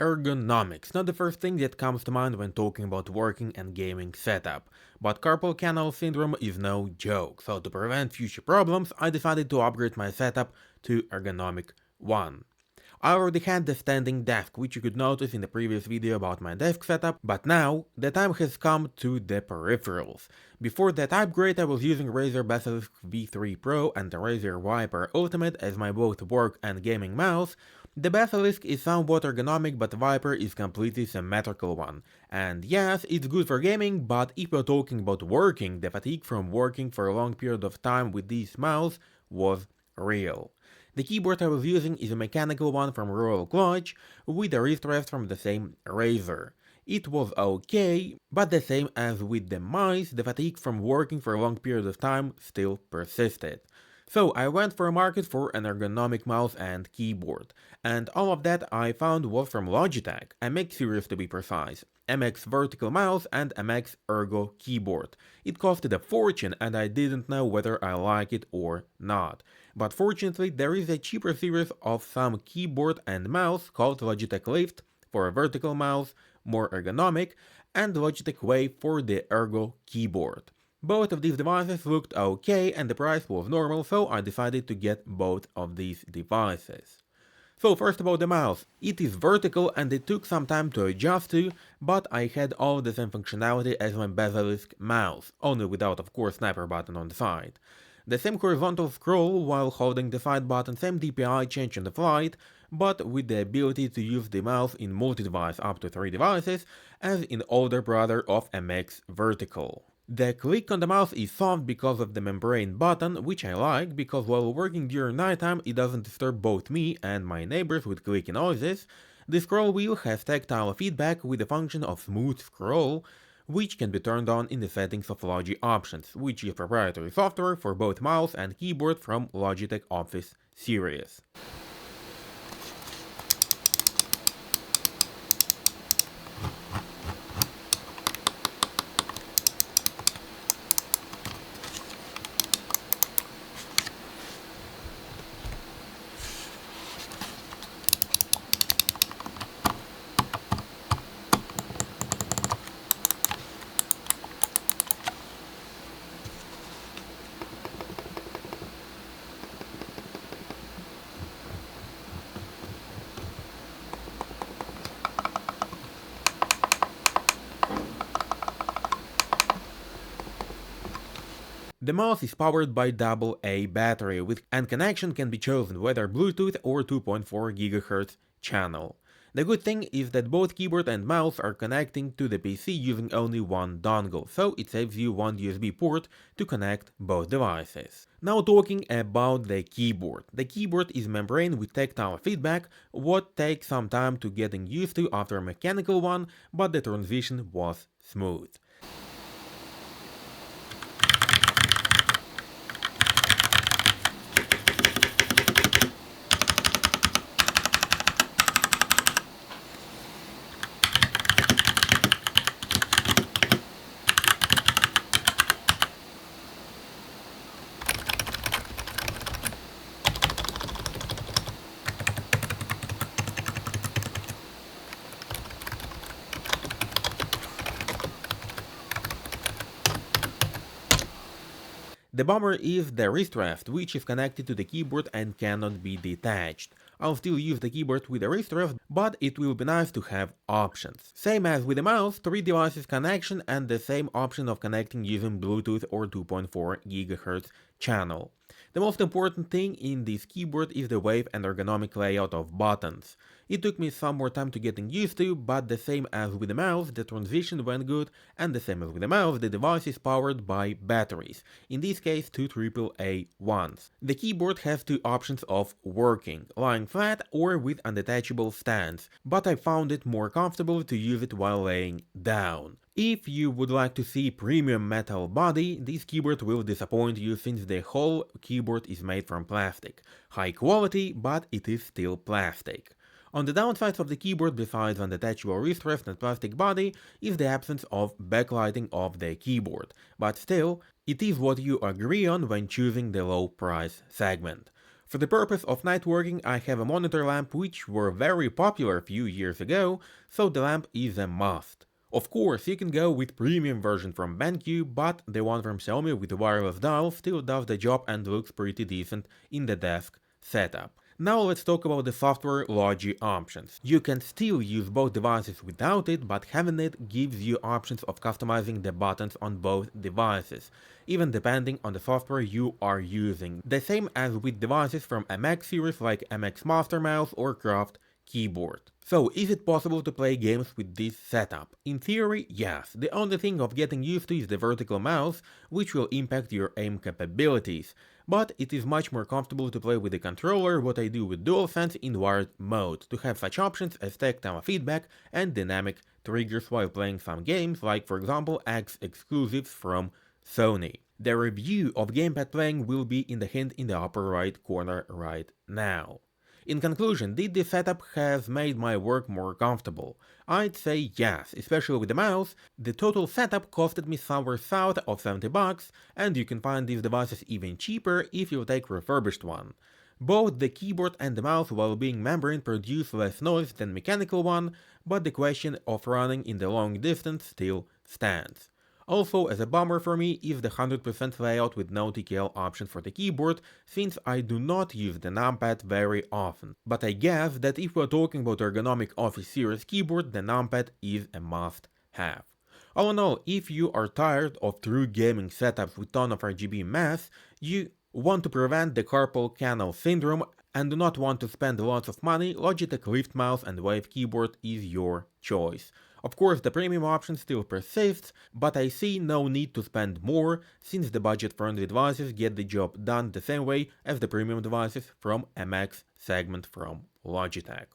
Ergonomics, not the first thing that comes to mind when talking about working and gaming setup, but carpal tunnel syndrome is no joke, so to prevent future problems I decided to upgrade my setup to ergonomic one. I already had the standing desk, which you could notice in the previous video about my desk setup, but now the time has come to the peripherals. Before that upgrade I was using Razer Basilisk V3 Pro and the Razer Viper Ultimate as my both work and gaming mouse. The Basilisk is somewhat ergonomic, but Viper is completely symmetrical one. And yes, it's good for gaming, but if you're talking about working, the fatigue from working for a long period of time with this mouse was real. The keyboard I was using is a mechanical one from Royal Clutch, with a wrist rest from the same Razer. It was okay, but the same as with the mice, the fatigue from working for a long period of time still persisted. So I went for a market for an ergonomic mouse and keyboard, and all of that I found was from Logitech, MX series to be precise, MX vertical mouse and MX ergo keyboard. It costed a fortune and I didn't know whether I like it or not. But fortunately there is a cheaper series of some keyboard and mouse called Logitech Lift for a vertical mouse, more ergonomic, and Logitech Wave for the ergo keyboard. Both of these devices looked okay and the price was normal, so I decided to get both of these devices. So first about the mouse, it is vertical and it took some time to adjust to, but I had all the same functionality as my Basilisk mouse, only without of course sniper button on the side. The same horizontal scroll while holding the side button, same DPI change on the flight, but with the ability to use the mouse in multi-device up to 3 devices, as in older brother of MX Vertical. The click on the mouse is soft because of the membrane button, which I like because while working during nighttime it doesn't disturb both me and my neighbors with clicky noises. The scroll wheel has tactile feedback with the function of smooth scroll, which can be turned on in the settings of Logi Options, which is proprietary software for both mouse and keyboard from Logitech Office series. The mouse is powered by AA battery and connection can be chosen whether Bluetooth or 2.4 GHz channel. The good thing is that both keyboard and mouse are connecting to the PC using only one dongle, so it saves you one USB port to connect both devices. Now talking about the keyboard. The keyboard is membrane with tactile feedback, what takes some time to getting used to after a mechanical one, but the transition was smooth. The bummer is the wrist rest, which is connected to the keyboard and cannot be detached. I'll still use the keyboard with the wrist rest, but it will be nice to have options. Same as with the mouse, 3 devices connection and the same option of connecting using Bluetooth or 2.4 GHz channel. The most important thing in this keyboard is the wave and ergonomic layout of buttons. It took me some more time to getting used to, but the same as with the mouse, the transition went good, and the same as with the mouse, the device is powered by batteries, in this case 2 AAA ones. The keyboard has 2 options of working, lying flat or with undetachable stands, but I found it more comfortable to use it while laying down. If you would like to see premium metal body, this keyboard will disappoint you since the whole keyboard is made from plastic. High quality, but it is still plastic. On the downsides of the keyboard, besides undetachable wrist rest and plastic body, is the absence of backlighting of the keyboard, but still, it is what you agree on when choosing the low price segment. For the purpose of night working, I have a monitor lamp which were very popular a few years ago, so the lamp is a must. Of course, you can go with premium version from BenQ, but the one from Xiaomi with the wireless dial still does the job and looks pretty decent in the desk setup. Now let's talk about the software Logi options. You can still use both devices without it, but having it gives you options of customizing the buttons on both devices, even depending on the software you are using. The same as with devices from MX series like MX Master Mouse or Craft keyboard. So is it possible to play games with this setup? In theory, yes. The only thing of getting used to is the vertical mouse, which will impact your aim capabilities. But it is much more comfortable to play with the controller, what I do with DualSense in wired mode, to have such options as tactile feedback and dynamic triggers while playing some games, like for example X exclusives from Sony. The review of gamepad playing will be in the hint in the upper right corner right now. In conclusion, did this setup has made my work more comfortable? I'd say yes, especially with the mouse. The total setup costed me somewhere south of $70, and you can find these devices even cheaper if you take refurbished one. Both the keyboard and the mouse, while being membrane, produce less noise than mechanical one, but the question of running in the long distance still stands. Also, as a bummer for me is the 100% layout with no TKL option for the keyboard, since I do not use the numpad very often. But I guess that if we're talking about ergonomic Office Series keyboard, the numpad is a must-have. All in all, if you are tired of true gaming setups with ton of RGB mess, you want to prevent the carpal tunnel syndrome and do not want to spend lots of money, Logitech Lift Mouse and Wave Keyboard is your choice. Of course, the premium option still persists, but I see no need to spend more, since the budget-friendly devices get the job done the same way as the premium devices from MX segment from Logitech.